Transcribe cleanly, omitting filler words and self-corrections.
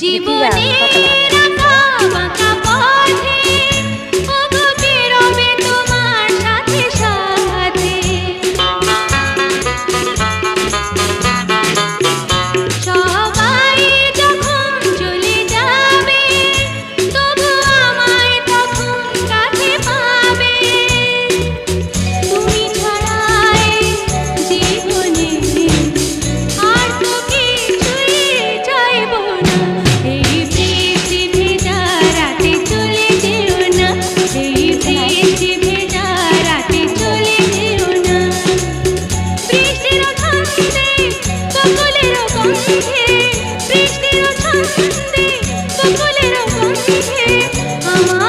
জীবনে রাখা বাঁকা পথে ওগো বেরোবে তোমার সাথে সাথে। সবাই যখন চলে যাবে তবু আমায় তখন কাছে পাবে। তুমি ছাড়াই জীবনে আর তো কিছুই চাইব না। এই বৃষ্টি ভেজা রাতে চলে যেও না, এই বৃষ্টি ভেজা রাতে চলে যেও না। বৃষ্টির ছন্দে বকুলের গন্ধে, বৃষ্টির ছন্দে বকুলের গন্ধে আমার